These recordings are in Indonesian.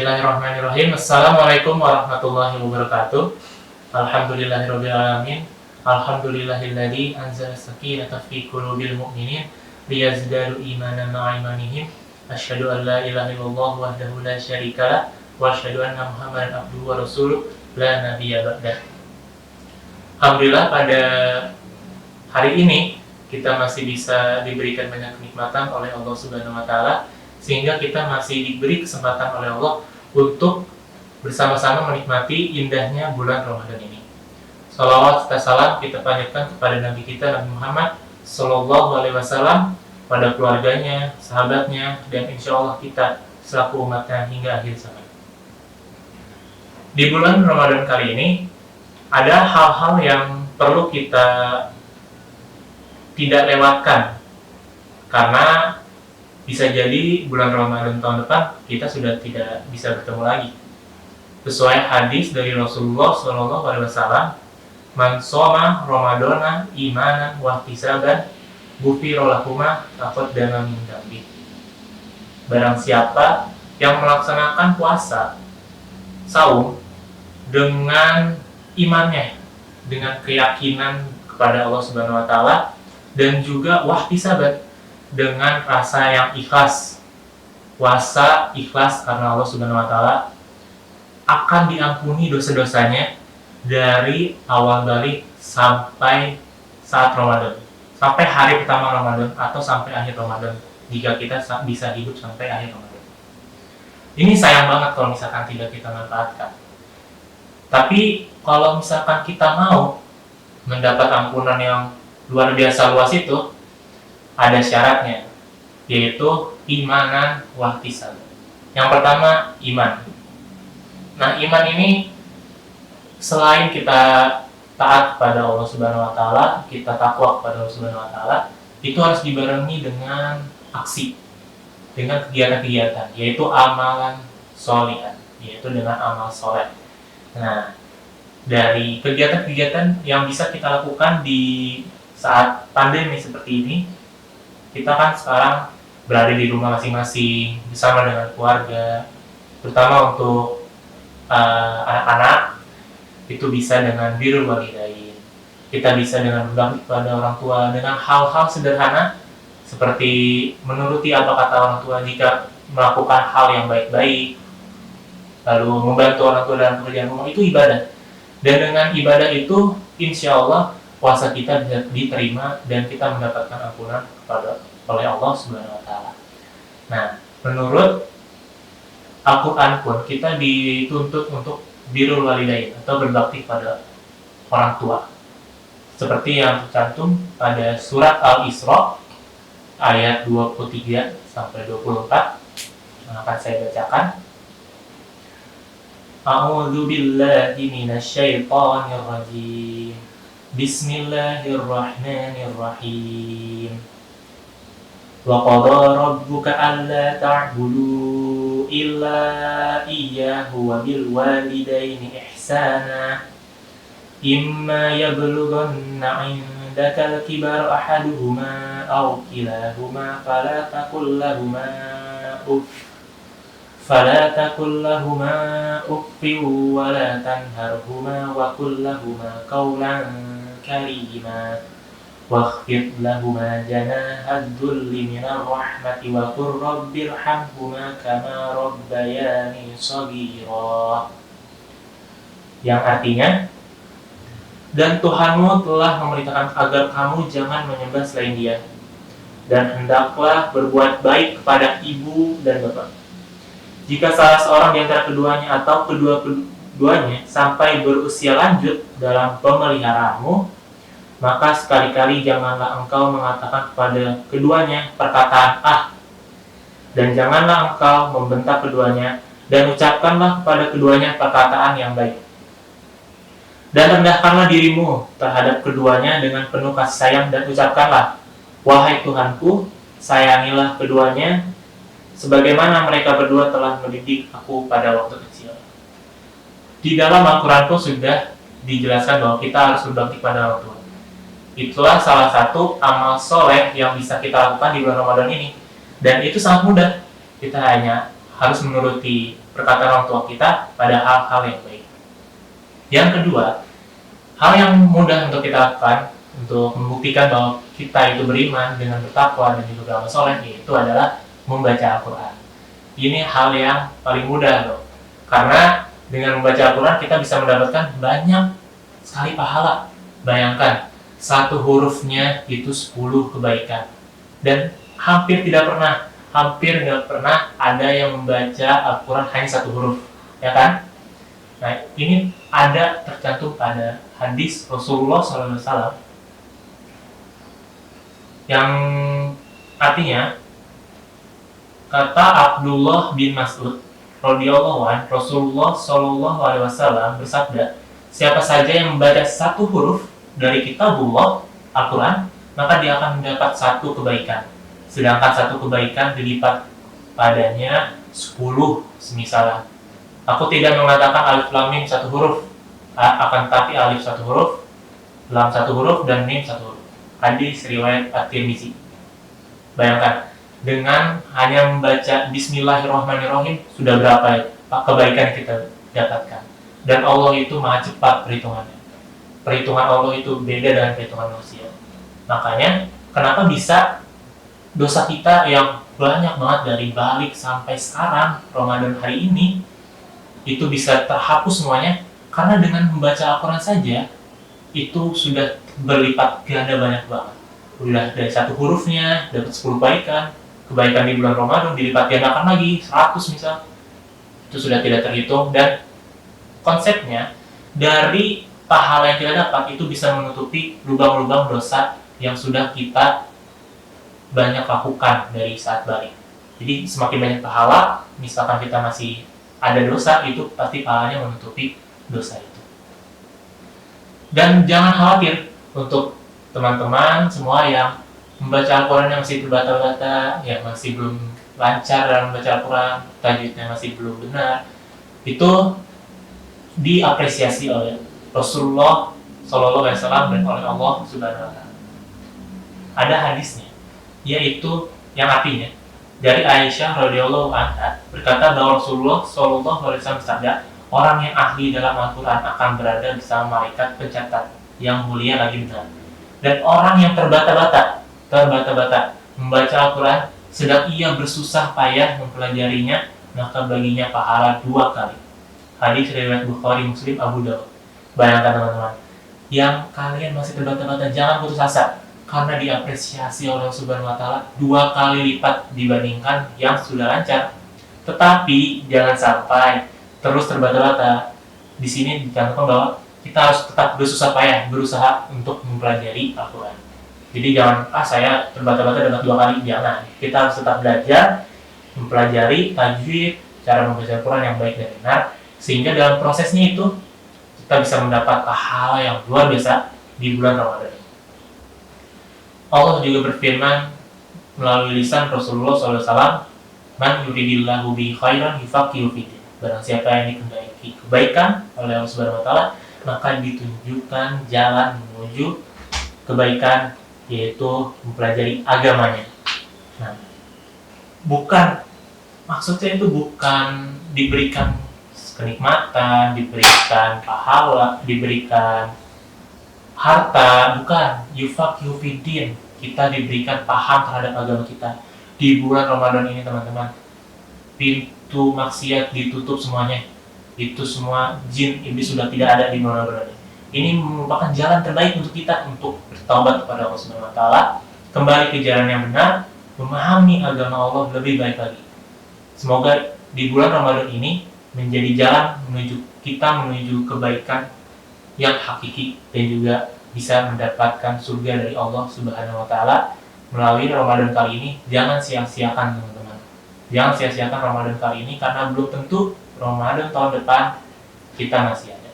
Bismillahirrahmanirrahim. Assalamualaikum warahmatullahi wabarakatuh. Alhamdulillahirabbil alamin. Alhamdulillahilladzi anzala sakinata fi qulubil mu'minin liyazdadu imanan ma'a imanihim. Asyhadu an la ilaha illallah wahdahu la syarikalah wa asyhadu anna Muhammadan abduhu wa rasuluh la nabiyya ba'dah. Alhamdulillah pada hari ini kita masih bisa diberikan banyak kenikmatan oleh Allah Subhanahu wa taala, sehingga kita masih diberi kesempatan oleh Allah untuk bersama-sama menikmati indahnya bulan Ramadan ini. Salawat serta salam kita panjatkan kepada Nabi kita Nabi Muhammad Sallallahu Alaihi Wasallam, pada keluarganya, sahabatnya, dan insya Allah kita selaku umatnya hingga akhir zaman. Di bulan Ramadan kali ini ada hal-hal yang perlu kita tidak lewatkan, karena bisa jadi bulan Ramadan tahun depan kita sudah tidak bisa bertemu lagi. Sesuai hadis dari Rasulullah SAW, man shoma Ramadana imanan wa ihtisaban ghufira lahu ma taqaddama min dzambi. Barang siapa yang melaksanakan puasa saum dengan imannya, dengan keyakinan kepada Allah Subhanahu wa taala, dan juga wahtisaban, dengan rasa yang ikhlas, puasa ikhlas karena Allah Subhanahu wa taala, akan diampuni dosa-dosanya dari awal balik sampai saat Ramadan, sampai hari pertama Ramadan atau sampai akhir Ramadan, jika kita bisa hidup sampai akhir Ramadan. Ini sayang banget kalau misalkan tidak kita manfaatkan. Tapi kalau misalkan kita mau mendapat ampunan yang luar biasa luas itu, ada syaratnya, yaitu imanan wahtisaban. Yang pertama, iman. Nah, iman ini selain kita taat kepada Allah Subhanahu wa taala, kita takwa kepada Allah Subhanahu wa taala, itu harus dibarengi dengan aksi, dengan kegiatan-kegiatan, yaitu amalan sholihan, yaitu dengan amal soleh. Nah, dari kegiatan-kegiatan yang bisa kita lakukan di saat pandemi seperti ini, kita kan sekarang berada di rumah masing-masing bersama dengan keluarga, terutama untuk anak-anak, itu bisa dengan birrul walidain. Kita bisa dengan berbakti kepada orang tua dengan hal-hal sederhana seperti menuruti apa kata orang tua jika melakukan hal yang baik-baik, lalu membantu orang tua dalam pekerjaan rumah, itu ibadah. Dan dengan ibadah itu, insya Allah puasa kita bisa diterima dan kita mendapatkan ampunan oleh Allah Subhanahu wa taala. Nah, menurut Al-Qur'an pun kita dituntut untuk birrul walidain atau berbakti pada orang tua. Seperti yang tercantum pada surat Al-Isra ayat 23 sampai 24 yang akan saya bacakan. A'udzu billahi minasyaitonir rajim. Bismillahirrahmanirrahim. Wa qadara rabbuka alla ta'budu illa iyyahu wa bil walidaini ihsana. Imma yablughanna 'indaka al-kibara ahaduhuma aw kilahuma fala taqul lahumā uffin wa la tanharhumā wa qul lahumā qawlan karīmā wakhfid lahumā janāhad dhulli minar rahmati wa qur rabbirhamhumā kamā rabbayānī shaghīrā. Yang artinya, dan Tuhanmu telah memerintahkan agar kamu jangan menyembah selain Dia, dan hendaklah berbuat baik kepada ibu dan bapak. Jika salah seorang di antara keduanya atau kedua-duanya sampai berusia lanjut dalam pemeliharaanmu, maka sekali-kali janganlah engkau mengatakan kepada keduanya perkataan "ah", dan janganlah engkau membentak keduanya, dan ucapkanlah kepada keduanya perkataan yang baik. Dan rendahkanlah dirimu terhadap keduanya dengan penuh kasih sayang, dan ucapkanlah, "Wahai Tuhanku, sayangilah keduanya sebagaimana mereka berdua telah mendidik aku pada waktu kecil." Di dalam Al-Quran pun sudah dijelaskan bahwa kita harus berbakti pada orang tua. Itulah salah satu amal soleh yang bisa kita lakukan di bulan Ramadan ini. Dan itu sangat mudah. Kita hanya harus menuruti perkataan orang tua kita pada hal-hal yang baik. Yang kedua, hal yang mudah untuk kita lakukan untuk membuktikan bahwa kita itu beriman dengan bertakwa dan juga beramal soleh, yaitu adalah membaca Al-Quran. Ini hal yang paling mudah loh, karena dengan membaca Al-Quran kita bisa mendapatkan banyak sekali pahala. Bayangkan, satu hurufnya itu 10 kebaikan, dan hampir nggak pernah ada yang membaca Al-Quran hanya satu huruf, ya kan? Nah, ini ada tercantum pada hadis Rasulullah SAW yang artinya, kata Abdullah bin Mas'ud radhiyallahu anhu, Rasulullah SAW bersabda, siapa saja yang membaca satu huruf dari kitabullah Al-Quran, maka dia akan mendapat satu kebaikan, sedangkan satu kebaikan dilipat padanya 10 semisalnya. Aku tidak mengatakan alif lam mim satu huruf, akan tapi alif satu huruf, lam satu huruf, dan mim satu huruf. Hadis riwayat At-Tirmizi. Bayangkan, dengan hanya membaca Bismillahirrahmanirrahim sudah berapa ya kebaikan kita dapatkan. Dan Allah itu maha cepat perhitungannya. Perhitungan Allah itu beda dengan perhitungan manusia. Makanya kenapa bisa dosa kita yang banyak banget dari balik sampai sekarang Ramadan hari ini itu bisa terhapus semuanya, karena dengan membaca Al-Quran saja itu sudah berlipat ganda banyak banget. Udah dari satu hurufnya dapat 10 kebaikan di bulan Ramadan dilipat gandakan lagi 100 misal, itu sudah tidak terhitung. Dan konsepnya dari pahala yang kita dapat itu bisa menutupi lubang-lubang dosa yang sudah kita banyak lakukan dari saat balik. Jadi semakin banyak pahala, misalkan kita masih ada dosa, itu pasti pahalanya menutupi dosa itu. Dan jangan khawatir untuk teman-teman semua yang membaca Al-Quran yang masih terbata-bata, yang masih belum lancar dalam membaca Al-Quran, tajwidnya masih belum benar, itu diapresiasi oleh Rasulullah SAW dan oleh Allah Subhanahu wa Ta'ala. Ada hadisnya, yaitu yang artinya dari Aisyah radhiyallahu anha berkata bahwa Rasulullah SAW bersabda, orang yang ahli dalam Al-Quran akan berada bersama malaikat pencatat yang mulia lagi benar. Dan orang yang terbata-bata membaca Al-Quran sedang ia bersusah payah mempelajarinya, maka baginya pahala 2 kali. Hadis riwayat Bukhari, Muslim, Abu Dawud. Bayangkan teman-teman, yang kalian masih terbata-bata, jangan putus asa, karena diapresiasi oleh Subhanahu wa Ta'ala 2 kali lipat dibandingkan yang sudah lancar. Tetapi jangan sampai terus terbata-bata. Di sini dicantumkan bahwa kita harus tetap bersusah payah, berusaha untuk mempelajari Al-Quran. Jadi jangan, saya terbata-bata dapat 2 kali, jangan. Kita harus tetap belajar, mempelajari tajwid, cara membaca Al-Quran yang baik dan benar, sehingga dalam prosesnya itu kita bisa mendapat pahala yang luar biasa di bulan Ramadan. Allah juga berfirman melalui lisan Rasulullah SAW, man yuridillahu bihi khairan yufaqihu fiddin. Barang siapa yang dikehendaki kebaikan oleh Allah Subhanahu wa Ta'ala, maka ditunjukkan jalan menuju kebaikan, yaitu mempelajari agamanya. Nah, maksudnya itu bukan diberikan kenikmatan, diberikan pahala, diberikan harta, bukan. Yufaqihu fiddin, kita diberikan paham terhadap agama kita. Di bulan Ramadan ini teman-teman, pintu maksiat ditutup semuanya. Itu semua jin iblis sudah tidak ada di bulan Ramadan. Ini merupakan jalan terbaik untuk kita untuk bertaubat kepada Allah Subhanahu wa Ta'ala, kembali ke jalan yang benar, memahami agama Allah lebih baik lagi. Semoga di bulan Ramadan ini menjadi jalan menuju kebaikan yang hakiki, dan juga bisa mendapatkan surga dari Allah Subhanahu wa Ta'ala melalui Ramadan kali ini. Jangan sia-siakan teman-teman. Jangan sia-siakan Ramadan kali ini, karena belum tentu Ramadan tahun depan kita masih ada.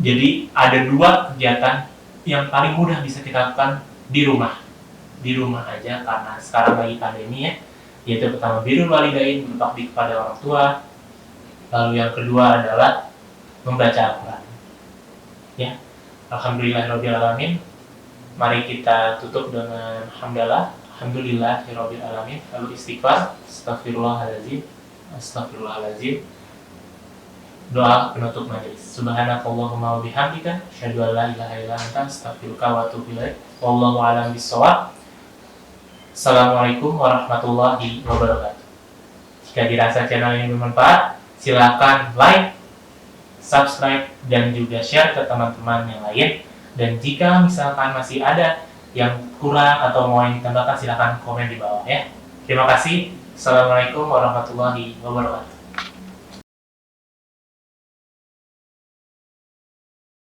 Jadi ada 2 kegiatan yang paling mudah bisa kita lakukan di rumah. Di rumah aja, karena sekarang lagi pandemi ya. Yaitu pertama, birrul walidain, berbakti kepada orang tua. Lalu yang kedua adalah membaca Al-Quran. Ya, alhamdulillahirabbil alamin. Mari kita tutup dengan hamdalah. Alhamdulillahirabbil alamin. Lalu istighfar, astagfirullahalazim, astagfirullahalazim. Doa penutup majelis. Subhanakallahumma wa bihamdika, asyhadu an la ilaha illa anta, astaghfiruka wa atubu ilaik. Wallahu a'lam bishawab. Assalamualaikum warahmatullahi wabarakatuh. Jika dirasa channel ini bermanfaat, silakan like, subscribe, dan juga share ke teman-teman yang lain. Dan jika misalkan masih ada yang kurang atau mau yang ditambahkan, silakan komen di bawah ya. Terima kasih. Assalamualaikum warahmatullahi wabarakatuh.